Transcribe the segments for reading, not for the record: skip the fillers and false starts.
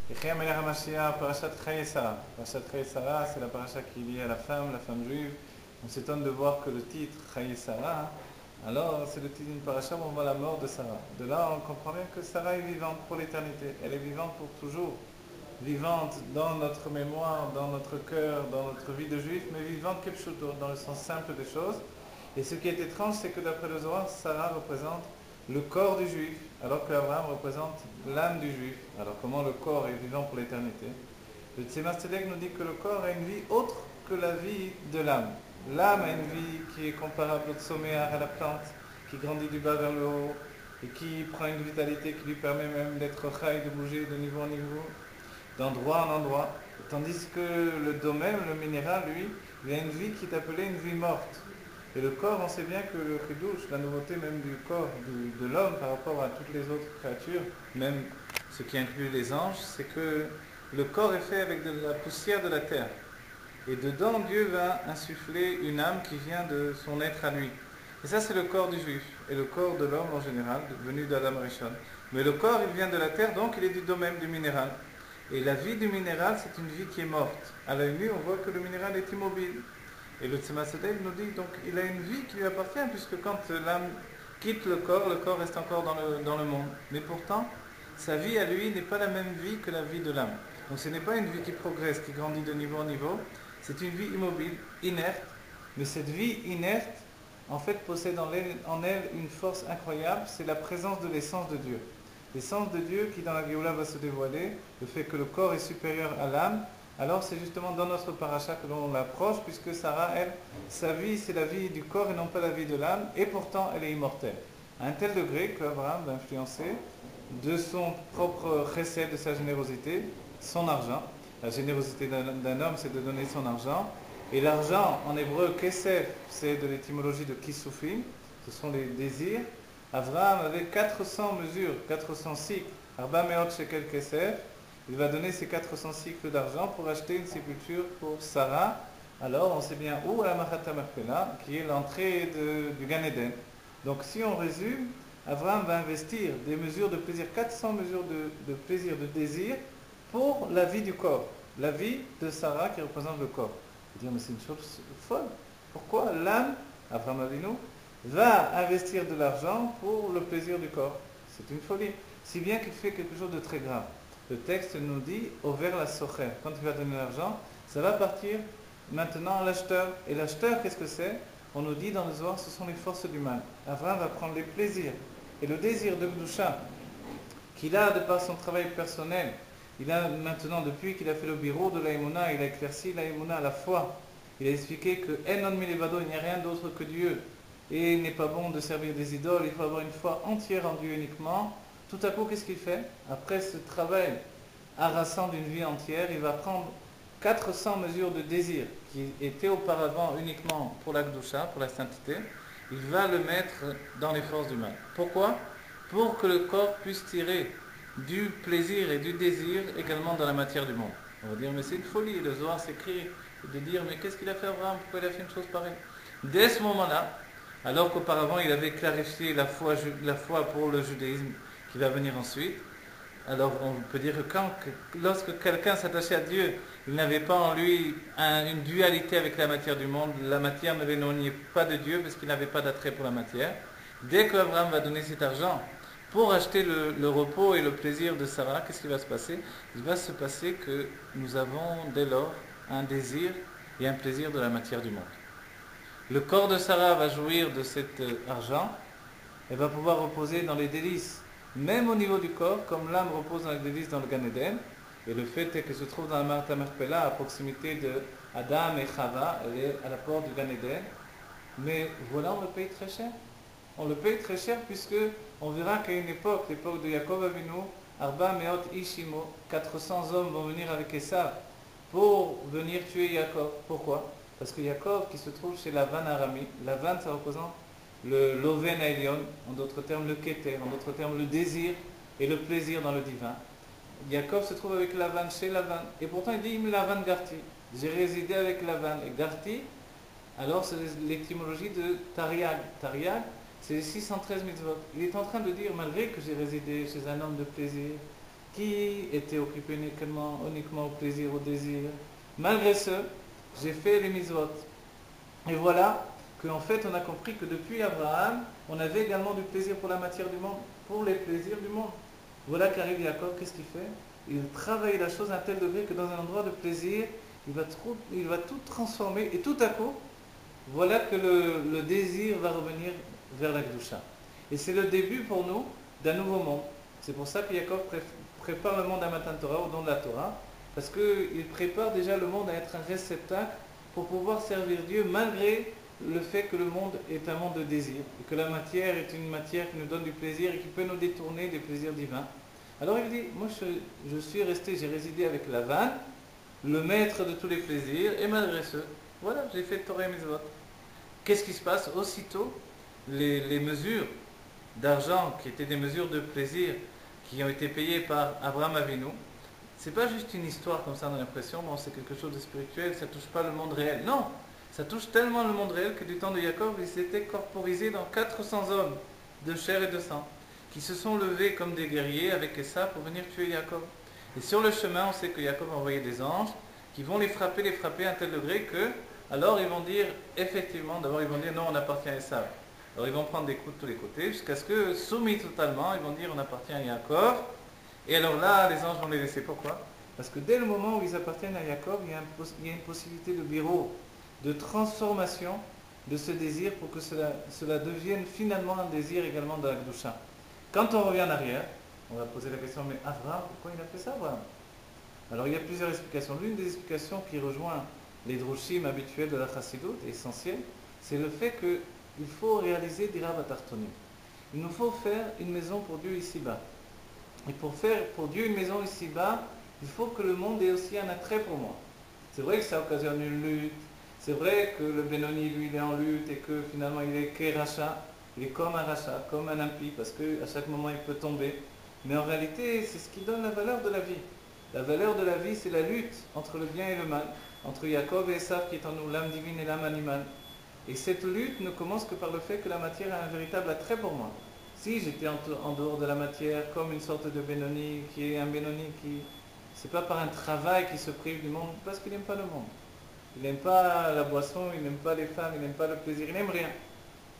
Yechia Melech HaMashiach, Parashat Chayei Sarah. Parashat Chayei Sarah, c'est la paracha qui est liée à la femme juive. On s'étonne de voir que le titre Chayei Sarah, alors c'est le titre d'une paracha où on voit la mort de Sarah. De là, on comprend bien que Sarah est vivante pour l'éternité. Elle est vivante pour toujours. Vivante dans notre mémoire, dans notre cœur, dans notre vie de juif, mais vivante kepshuto, dans le sens simple des choses. Et ce qui est étrange, c'est que d'après le Zohar, Sarah représente le corps du juif, alors qu'Abraham représente l'âme du juif. Alors comment le corps est vivant pour l'éternité? Le Tzemach Tzedek nous dit que le corps a une vie autre que la vie de l'âme. L'âme a une vie qui est comparable au somméar, à la plante, qui grandit du bas vers le haut, et qui prend une vitalité qui lui permet même d'être chai, de bouger de niveau en niveau, d'endroit en endroit. Tandis que le domaine, le minéral, lui, il a une vie qui est appelée une vie morte. Et le corps, on sait bien que le chidouche, la nouveauté même du corps de l'homme par rapport à toutes les autres créatures, même ce qui inclut les anges, c'est que le corps est fait avec de la poussière de la terre. Et dedans, Dieu va insuffler une âme qui vient de son être à lui. Et ça, c'est le corps du juif. Et le corps de l'homme en général, venu d'Adam Rishon. Mais le corps, il vient de la terre, donc il est du domaine du minéral. Et la vie du minéral, c'est une vie qui est morte. À l'œil nu, on voit que le minéral est immobile. Et le Tzemach Tzedek nous dit, donc, il a une vie qui lui appartient, puisque quand l'âme quitte le corps reste encore dans le monde. Mais pourtant, sa vie à lui n'est pas la même vie que la vie de l'âme. Donc ce n'est pas une vie qui progresse, qui grandit de niveau en niveau, c'est une vie immobile, inerte. Mais cette vie inerte, en fait, possède en elle une force incroyable, c'est la présence de l'essence de Dieu. L'essence de Dieu qui dans la Géoula va se dévoiler, le fait que le corps est supérieur à l'âme, alors c'est justement dans notre paracha que l'on l'approche, puisque Sarah, elle, sa vie c'est la vie du corps et non pas la vie de l'âme, et pourtant elle est immortelle. À un tel degré qu'Abraham va influencer de son propre chesed, de sa générosité, son argent. La générosité d'un homme, c'est de donner son argent. Et l'argent, en hébreu, kesef, c'est de l'étymologie de kisufim, ce sont les désirs. Abraham avait 400 mesures, 400 cycles, arba meot shekel kesef. Il va donner ces 400 cycles d'argent pour acheter une sépulture pour Sarah. Alors, on sait bien où, à la Machat Makpela, qui est l'entrée du Gan Eden. Donc, si on résume, Abraham va investir des mesures de plaisir, 400 mesures de plaisir, de désir, pour la vie du corps. La vie de Sarah qui représente le corps. Je veux dire, mais c'est une chose folle. Pourquoi l'âme, Abraham Avinu, va investir de l'argent pour le plaisir du corps? C'est une folie. Si bien qu'il fait quelque chose de très grave. Le texte nous dit, over la socher, quand il va donner l'argent, ça va partir maintenant à l'acheteur. Et l'acheteur, qu'est-ce que c'est? On nous dit dans le Zohar, ce sont les forces du mal. Abraham va prendre les plaisirs et le désir de Gdusha qu'il a de par son travail personnel. Il a maintenant, depuis qu'il a fait le bureau de l'Aïmouna, il a éclairci l'Aïmouna à la foi. Il a expliqué que Enon Milevado, il n'y a rien d'autre que Dieu. Et il n'est pas bon de servir des idoles, il faut avoir une foi entière en Dieu uniquement. Tout à coup, qu'est-ce qu'il fait? Après ce travail harassant d'une vie entière, il va prendre 400 mesures de désir qui étaient auparavant uniquement pour la Gdusha, pour la sainteté. Il va le mettre dans les forces du mal. Pourquoi? Pour que le corps puisse tirer du plaisir et du désir également dans la matière du monde. On va dire, mais c'est une folie, le Zohar s'écrit de dire, mais qu'est-ce qu'il a fait Abraham? Pourquoi il a fait une chose pareille? Dès ce moment-là, alors qu'auparavant il avait clarifié la foi pour le judaïsme qui va venir ensuite, alors on peut dire que lorsque quelqu'un s'attachait à Dieu, il n'avait pas en lui une dualité avec la matière du monde, la matière ne l'éloignait pas de Dieu parce qu'il n'avait pas d'attrait pour la matière. Dès qu'Abraham va donner cet argent pour acheter le repos et le plaisir de Sarah, qu'est-ce qui va se passer? Il va se passer que nous avons dès lors un désir et un plaisir de la matière du monde. Le corps de Sarah va jouir de cet argent et va pouvoir reposer dans les délices, même au niveau du corps, comme l'âme repose dans les délices dans le Gan Eden. Et le fait est que se trouve dans la Martha Merpela, à proximité de Adam et Chava, elle est à la porte du Gan Eden. Mais voilà, on le paye très cher. On le paye très cher puisque on verra qu'à une époque, l'époque de Yaakov Avinu, Arba Meot Ishimo, 400 hommes vont venir avec Esav pour venir tuer Yaakov. Pourquoi? Parce que Yaakov, qui se trouve chez Lavan Arami, Lavan ça représente le Loven Aelion, en d'autres termes le Keter, en d'autres termes le désir et le plaisir dans le divin. Yaakov se trouve avec Lavan chez Lavan, et pourtant il dit Im Lavan Garti, j'ai résidé avec Lavan. Et Garti, alors c'est l'étymologie de Tariag. Tariag, c'est les 613 mitzvot. Il est en train de dire, malgré que j'ai résidé chez un homme de plaisir, qui était occupé uniquement au plaisir, au désir. Malgré ce, j'ai fait les mitzvot. Et voilà qu'en fait on a compris que depuis Abraham, on avait également du plaisir pour la matière du monde, pour les plaisirs du monde. Voilà qu'arrive Jacob, qu'est-ce qu'il fait? Il travaille la chose à un tel degré que dans un endroit de plaisir, il va tout transformer et tout à coup, voilà que le désir va revenir vers la Kedusha. Et c'est le début pour nous d'un nouveau monde. C'est pour ça que Jacob prépare le monde à Matan Torah, au don de la Torah, parce qu'il prépare déjà le monde à être un réceptacle pour pouvoir servir Dieu malgré le fait que le monde est un monde de désir et que la matière est une matière qui nous donne du plaisir et qui peut nous détourner des plaisirs divins. Alors il dit, moi je suis resté, j'ai résidé avec Lavan, le maître de tous les plaisirs, et malgré ce, voilà, j'ai fait Torah et Mitzvot. Qu'est-ce qui se passe? Aussitôt, les mesures d'argent qui étaient des mesures de plaisir qui ont été payées par Abraham Avinu, c'est pas juste une histoire comme ça, on a l'impression, bon, c'est quelque chose de spirituel, ça touche pas le monde réel. Non, ça touche tellement le monde réel que du temps de Jacob, il s'était corporisé dans 400 hommes de chair et de sang, qui se sont levés comme des guerriers avec Essa pour venir tuer Jacob. Et sur le chemin, on sait que Jacob a envoyé des anges qui vont les frapper à un tel degré que, alors ils vont dire, effectivement, d'abord ils vont dire non, on appartient à Essa. Alors ils vont prendre des coups de tous les côtés, jusqu'à ce que, soumis totalement, ils vont dire on appartient à Jacob. Et alors là, les anges vont les laisser. Pourquoi? Parce que dès le moment où ils appartiennent à Jacob, il y a une possibilité de bureau, de transformation de ce désir pour que cela devienne finalement un désir également de la Kedusha. Quand on revient en arrière, on va poser la question, mais Abraham, pourquoi il a fait ça, Abraham? Alors il y a plusieurs explications. L'une des explications qui rejoint les drushim habituels de la Chassidut, essentielle, c'est le fait qu'il faut réaliser d'Ira Batartonim. Il nous faut faire une maison pour Dieu ici-bas. Et pour faire pour Dieu une maison ici-bas, il faut que le monde ait aussi un attrait pour moi. C'est vrai que ça occasionne une lutte, c'est vrai que le Benoni, lui, il est en lutte et que finalement il est qu'Racha, il est comme un Racha, comme un impie, parce qu'à chaque moment il peut tomber. Mais en réalité, c'est ce qui donne la valeur de la vie. La valeur de la vie, c'est la lutte entre le bien et le mal, entre Jacob et Esav qui est en nous, l'âme divine et l'âme animale. Et cette lutte ne commence que par le fait que la matière a un véritable attrait pour moi. Si j'étais en dehors de la matière, comme une sorte de Benoni, qui est un Benoni qui... C'est pas par un travail qu'il se prive du monde, parce qu'il n'aime pas le monde. Il n'aime pas la boisson, il n'aime pas les femmes, il n'aime pas le plaisir, il n'aime rien.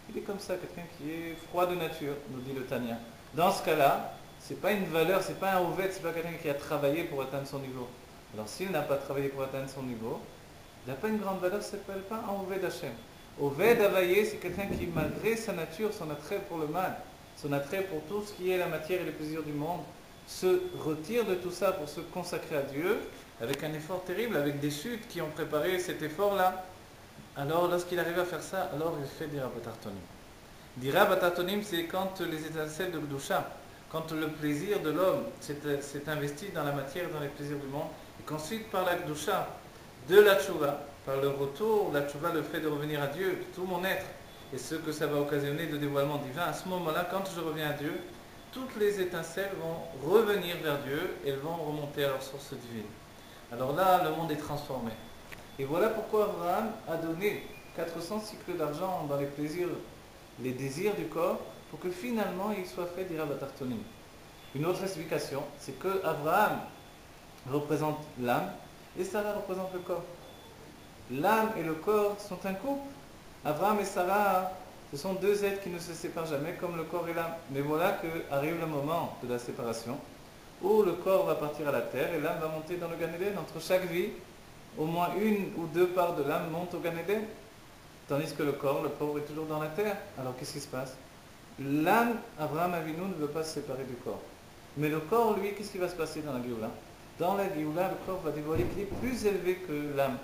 Il est comme ça, quelqu'un qui est froid de nature, nous dit le Tanya. Dans ce cas-là, c'est pas une valeur, c'est pas un ouved, c'est pas quelqu'un qui a travaillé pour atteindre son niveau. Alors s'il n'a pas travaillé pour atteindre son niveau, il n'a pas une grande valeur, ça ne s'appelle pas un ouved Hashem. Ouved Avaye, c'est quelqu'un qui, malgré sa nature, son attrait pour le mal, son attrait pour tout ce qui est la matière et les plaisirs du monde, se retire de tout ça pour se consacrer à Dieu, avec un effort terrible, avec des chutes qui ont préparé cet effort-là. Alors, lorsqu'il arrive à faire ça, alors il fait Dira Batartonim. Dira Batartonim, c'est quand les étincelles de Kedusha, quand le plaisir de l'homme s'est investi dans la matière et dans les plaisirs du monde, et qu'ensuite, par la Kedusha, de la Tchouva, par le retour, la Tchouva, le fait de revenir à Dieu, tout mon être, et ce que ça va occasionner de dévoilement divin, à ce moment-là, quand je reviens à Dieu, toutes les étincelles vont revenir vers Dieu et elles vont remonter à leur source divine. Alors là, le monde est transformé. Et voilà pourquoi Abraham a donné 400 cycles d'argent dans les plaisirs, les désirs du corps, pour que finalement il soit fait d'Ira Batartonim. Une autre explication, c'est que Abraham représente l'âme et Sarah représente le corps. L'âme et le corps sont un couple. Abraham et Sarah, ce sont deux êtres qui ne se séparent jamais, comme le corps et l'âme. Mais voilà qu'arrive le moment de la séparation, où le corps va partir à la terre et l'âme va monter dans le Gan Eden. Entre chaque vie, au moins une ou deux parts de l'âme montent au Gan Eden. Tandis que le corps, le pauvre, est toujours dans la terre. Alors qu'est-ce qui se passe? L'âme, Abraham Avinu, ne veut pas se séparer du corps. Mais le corps, lui, qu'est-ce qui va se passer dans la Géoula? Dans la Géoula, le corps va dévoiler qu'il est plus élevé que l'âme.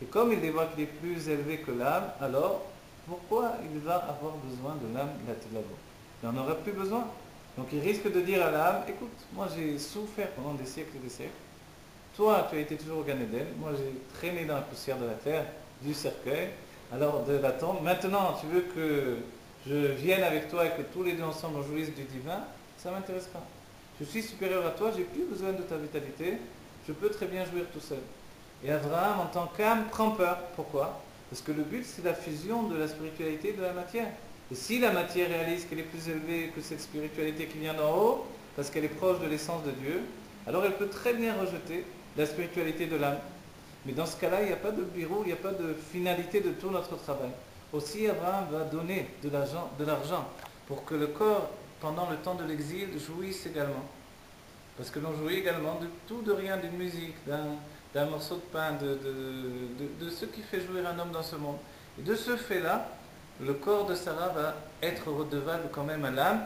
Et comme il dévoile qu'il est plus élevé que l'âme, alors pourquoi il va avoir besoin de l'âme Latilavo? Il n'en aura plus besoin. Donc il risque de dire à l'âme, écoute, moi j'ai souffert pendant des siècles et des siècles. Toi, tu as été toujours au Gan Eden. Moi, j'ai traîné dans la poussière de la terre, du cercueil, alors de la tombe. Maintenant, tu veux que je vienne avec toi et que tous les deux ensemble on jouisse du divin? Ça ne m'intéresse pas. Je suis supérieur à toi, j'ai plus besoin de ta vitalité. Je peux très bien jouir tout seul. Et Abraham, en tant qu'âme, prend peur. Pourquoi? Parce que le but, c'est la fusion de la spiritualité et de la matière. Et si la matière réalise qu'elle est plus élevée que cette spiritualité qui vient d'en haut, parce qu'elle est proche de l'essence de Dieu, alors elle peut très bien rejeter la spiritualité de l'âme. Mais dans ce cas-là, il n'y a pas de bureau, il n'y a pas de finalité de tout notre travail. Aussi, Abraham va donner de l'argent pour que le corps, pendant le temps de l'exil, jouisse également. Parce que l'on jouit également de tout, de rien, d'une musique, d'un morceau de pain, de ce qui fait jouir un homme dans ce monde. Et de ce fait-là, le corps de Sarah va être redevable quand même à l'âme.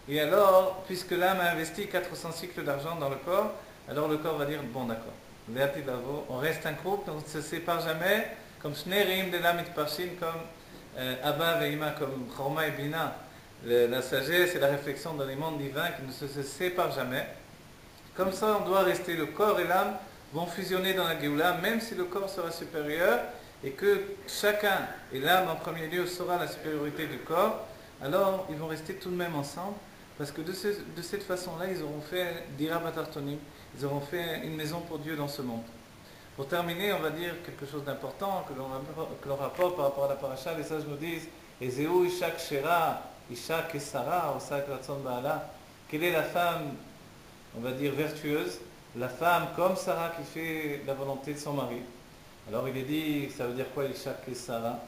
Et alors, puisque l'âme a investi 400 cycles d'argent dans le corps, alors le corps va dire, bon d'accord, on reste un couple, on ne se sépare jamais, comme Shnerim de l'âme et comme Abba Veima, comme Chorma et Bina, la sagesse et la réflexion dans les mondes divins qui ne se séparent jamais. Comme ça, on doit rester, le corps et l'âme vont fusionner dans la Géoula, même si le corps sera supérieur, et que chacun, et l'âme en premier lieu, saura la supériorité du corps, alors ils vont rester tout de même ensemble, parce que de cette façon-là, ils auront fait Dira Batartonim, ils auront fait une maison pour Dieu dans ce monde. Pour terminer, on va dire quelque chose d'important que l'on rapporte par rapport à la paracha. Les sages nous disent Ezeu Ishak Shera, Ishak et Sarah, Osak Ratson Baala. Quelle est la femme, on va dire, vertueuse? La femme comme Sarah qui fait la volonté de son mari. Alors il est dit, ça veut dire quoi Ishak et Sarah?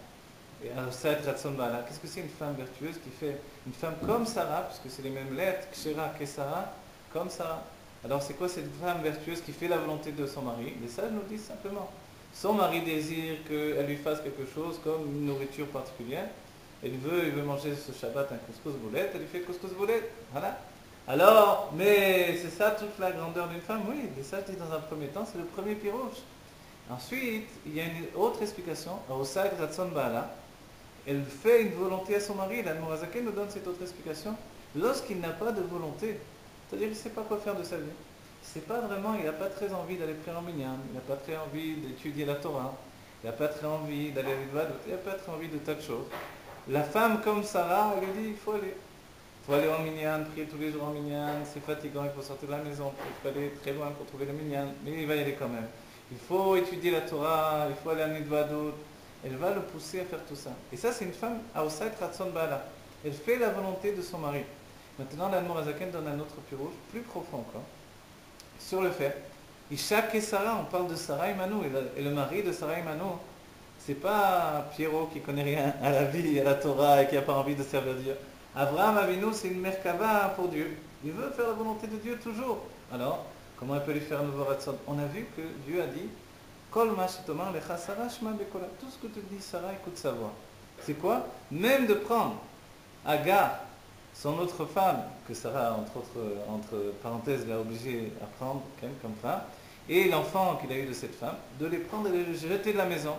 Et Osak Ratson Baala. Qu'est-ce que c'est une femme vertueuse qui fait une femme comme Sarah, puisque c'est les mêmes lettres, Shera et Sarah, comme Sarah? Alors c'est quoi cette femme vertueuse qui fait la volonté de son mari? Les sages nous disent simplement, son mari désire qu'elle lui fasse quelque chose comme une nourriture particulière. Il veut manger ce Shabbat un couscous boulette, elle lui fait couscous boulette. Voilà. Alors, mais c'est ça toute la grandeur d'une femme? Oui, les sages disent dans un premier temps, c'est le premier pirouche. Ensuite, il y a une autre explication, Osag Ratson Baala. Elle fait une volonté à son mari, l'Admor HaZaken nous donne cette autre explication. Lorsqu'il n'a pas de volonté, c'est-à-dire qu'il ne sait pas quoi faire de sa vie. C'est pas vraiment, il n'a pas très envie d'aller prier en minyan, il n'a pas très envie d'étudier la Torah, il n'a pas très envie d'aller à l'Idvadot, il n'a pas très envie de tas de choses. La femme comme Sarah, elle lui dit, il faut aller. Il faut aller en minyan, prier tous les jours en minyan, c'est fatigant, il faut sortir de la maison, il faut aller très loin pour trouver le minyan, mais il va y aller quand même. Il faut étudier la Torah, il faut aller à l'Idvadot. Elle va le pousser à faire tout ça. Et ça, c'est une femme, Aosat Ratson Baala. Elle fait la volonté de son mari. Maintenant, l'Admor HaZaken donne un autre pirouge, plus profond encore, sur le fait. Ishak et Sarah, on parle de Sarah et Manou, et le mari de Sarah et Manou, c'est pas Pierrot qui connaît rien à la vie, à la Torah et qui n'a pas envie de servir Dieu. Abraham Avinu, c'est une merkava pour Dieu. Il veut faire la volonté de Dieu toujours. Alors, comment elle peut lui faire un nouveau Ratson? On a vu que Dieu a dit Kol ma shetomar lecha Sarah shma bekola. Tout ce que te dit Sarah, écoute sa voix. C'est quoi? Même de prendre Agar, son autre femme, que Sarah, entre parenthèses, l'a obligé à prendre comme femme, et l'enfant qu'il a eu de cette femme, de les prendre et de les jeter de la maison.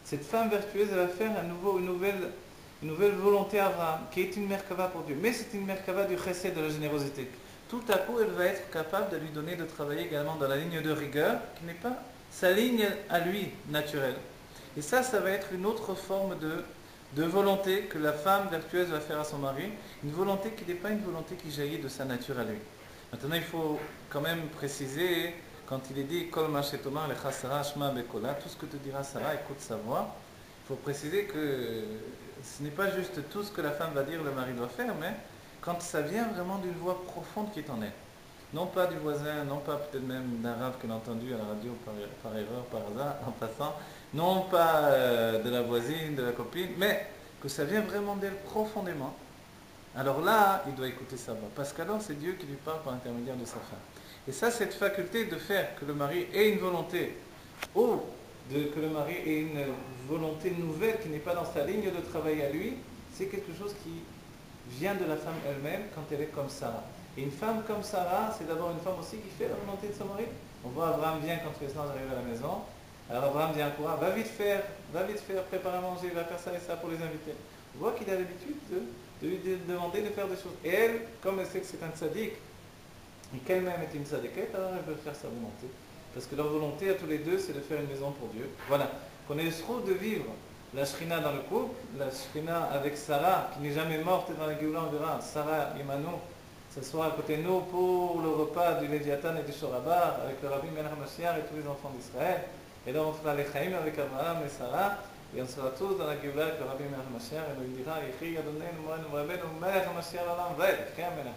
Cette femme vertueuse, elle va faire une nouvelle volonté à Abraham, qui est une merkava pour Dieu. Mais c'est une merkava du chesed, de la générosité. Tout à coup, elle va être capable de lui donner de travailler également dans la ligne de rigueur, qui n'est pas sa ligne à lui naturelle. Et ça va être une autre forme de volonté que la femme vertueuse va faire à son mari, une volonté qui n'est pas une volonté qui jaillit de sa nature à lui. Maintenant, il faut quand même préciser, quand il est dit Kol ma shetomar lecha Sarah shma bekola, tout ce que te dira Sarah, écoute sa voix, il faut préciser que ce n'est pas juste tout ce que la femme va dire, le mari doit faire, mais quand ça vient vraiment d'une voix profonde qui est en elle. Non pas du voisin, non pas peut-être même d'un rave qu'elle a entendu à la radio par erreur, par hasard, en passant, non pas de la voisine, de la copine, mais que ça vient vraiment d'elle profondément. Alors là, il doit écouter sa voix, parce qu'alors c'est Dieu qui lui parle par l'intermédiaire de sa femme. Et ça, cette faculté de faire que le mari ait une volonté, ou que le mari ait une volonté nouvelle qui n'est pas dans sa ligne de travail à lui, c'est quelque chose qui vient de la femme elle-même quand elle est comme Sarah. Et une femme comme Sarah, c'est d'abord une femme aussi qui fait la volonté de son mari. On voit Abraham vient quand les anges arrivent à la maison. Alors Abraham dit à Koura, va vite faire, préparer à manger, va faire ça et ça pour les invités. On voit qu'il a l'habitude de lui demander de faire des choses. Et elle, comme elle sait que c'est un tzaddik, et qu'elle-même est une tzaddiket, alors elle veut faire sa volonté. Parce que leur volonté à tous les deux, c'est de faire une maison pour Dieu. Voilà. Qu'on ait le trouve de vivre la Shrina dans le couple, la Shrina avec Sarah, qui n'est jamais morte, et dans la Géoula on verra, Sarah et Manou, ce soir à côté de nous pour le repas du Léviathan et du Shorabar, avec le Rabbi Melech HaMashiach et tous les enfants d'Israël. Et là on fera les Chaim avec Abraham et Sarah, et on sera tous dans la Géoula avec le Rabbi Melech HaMashiach, et on lui dira, Yechi Adonai, Moen, Rabbeinu, Melech HaMashiach, L'Olam, Vaed, Amen.